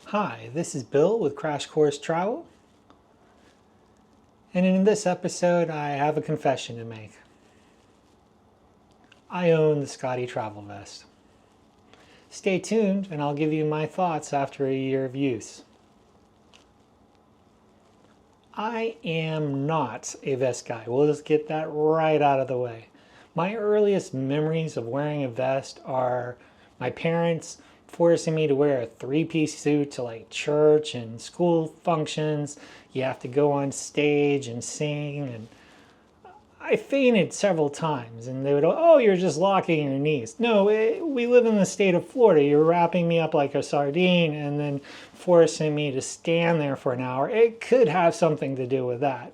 Hi, this is Bill with Crash Course Travel, and in this episode I have a confession to make. I own the Scotty travel vest. Stay tuned and I'll give you my thoughts after a year of use. I am not a vest guy. We'll just get that right out of the way. My earliest memories of wearing a vest are my parents forcing me to wear a three-piece suit to like church and school functions. You have to go on stage and sing, and I fainted several times and they would, oh, you're just locking your knees. No, we live in the state of Florida. You're wrapping me up like a sardine and then forcing me to stand there for an hour. It could have something to do with that.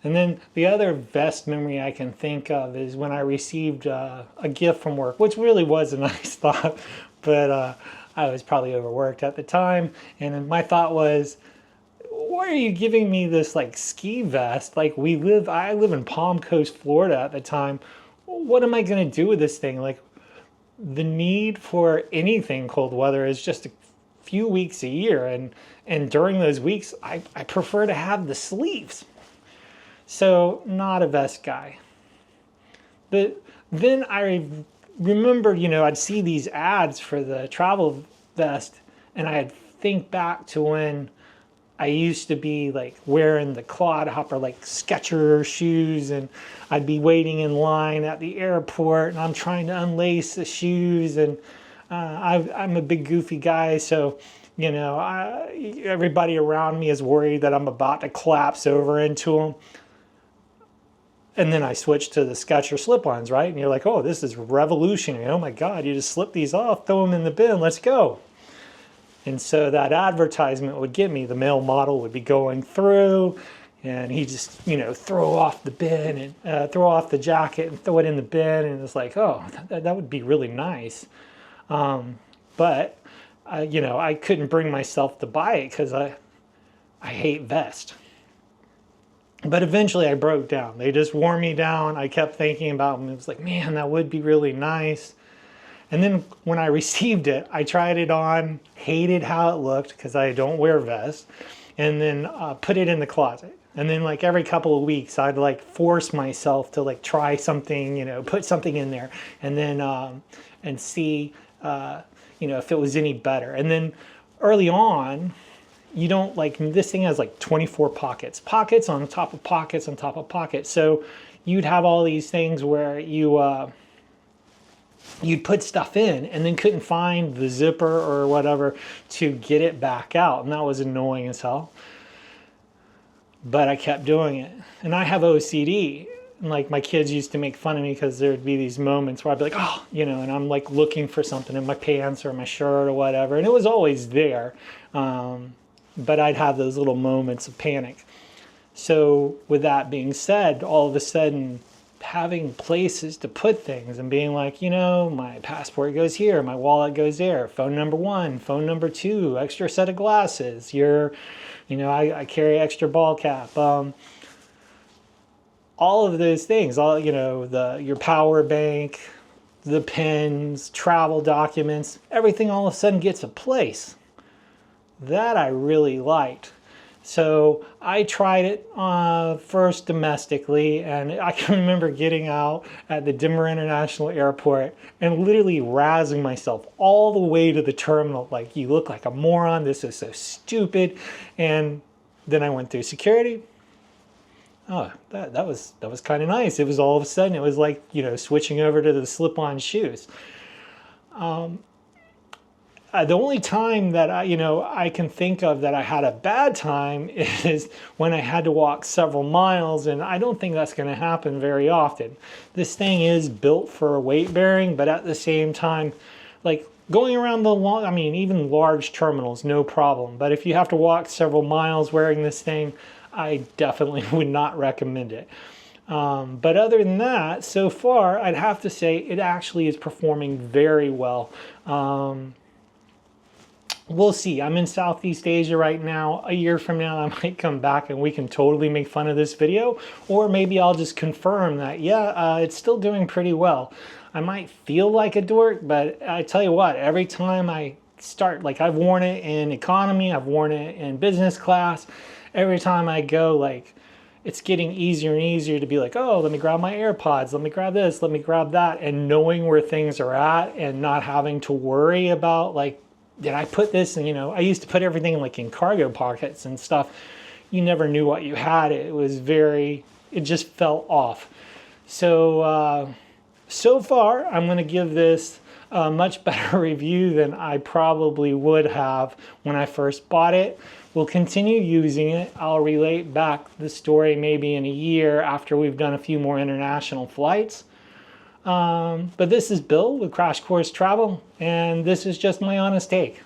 And then the other vest memory I can think of is when I received a gift from work, which really was a nice thought, but I was probably overworked at the time. And my thought was, why are you giving me this like ski vest? Like I live in Palm Coast, Florida at the time. What am I going to do with this thing? Like the need for anything cold weather is just a few weeks a year. And during those weeks, I prefer to have the sleeves. So not a vest guy. But then I remembered, I'd see these ads for the travel vest and I'd think back to when I used to be like wearing the clodhopper, like Skechers shoes, and I'd be waiting in line at the airport and I'm trying to unlace the shoes, and I'm a big goofy guy, so everybody around me is worried that I'm about to collapse over into them. And then I switched to the Skechers slip-ons, right? And you're like, oh, this is revolutionary. Oh my God, you just slip these off, throw them in the bin, let's go. And so that advertisement would get me. The male model would be going through and he just, throw off the bin and throw off the jacket and throw it in the bin. And it's like, oh, that would be really nice. But I couldn't bring myself to buy it because I hate vests. But eventually I broke down. They just wore me down. I kept thinking about them. It was like, man, that would be really nice. And then when I received it, I tried it on, hated how it looked because I don't wear vests, and then put it in the closet. And then like every couple of weeks, I'd like force myself to like try something, put something in there, and then and see, if it was any better. And then early on, you don't like, this thing has like 24 pockets on top of pockets on top of pockets. So you'd have all these things where you'd put stuff in and then couldn't find the zipper or whatever to get it back out. And that was annoying as hell. But I kept doing it. And I have OCD. And like my kids used to make fun of me because there'd be these moments where I'd be like, oh, and I'm like looking for something in my pants or my shirt or whatever. And it was always there. But I'd have those little moments of panic. So with that being said, all of a sudden, having places to put things and being like, my passport goes here, my wallet goes there, phone number 1, phone number 2, extra set of glasses, I carry extra ball cap, all of those things, your power bank, the pens, travel documents, everything all of a sudden gets a place. That I really liked. So I tried it first domestically, and I can remember getting out at the Denver International Airport and literally razzing myself all the way to the terminal. Like, you look like a moron, this is so stupid. And then I went through security. Oh, that was kind of nice. It was all of a sudden, it was like, switching over to the slip-on shoes. The only time that I can think of that I had a bad time is when I had to walk several miles, and I don't think that's going to happen very often. This thing is built for weight bearing, but at the same time, like going around even large terminals, no problem. But if you have to walk several miles wearing this thing, I definitely would not recommend it. But other than that, so far, I'd have to say it actually is performing very well. We'll see. I'm in Southeast Asia right now. A year from now, I might come back and we can totally make fun of this video. Or maybe I'll just confirm that, yeah, it's still doing pretty well. I might feel like a dork, but I tell you what, every time I start, like I've worn it in economy, I've worn it in business class. Every time I go, like, it's getting easier and easier to be like, oh, let me grab my AirPods, let me grab this, let me grab that, and knowing where things are at and not having to worry about, like, did I put this in, I used to put everything like in cargo pockets and stuff. You never knew what you had. It just felt off. So, so far, I'm going to give this a much better review than I probably would have when I first bought it. We'll continue using it. I'll relate back the story maybe in a year after we've done a few more international flights. But this is Bill with Crash Course Travel, and this is just my honest take.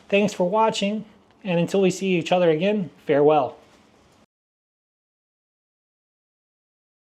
Thanks for watching, and until we see each other again, farewell.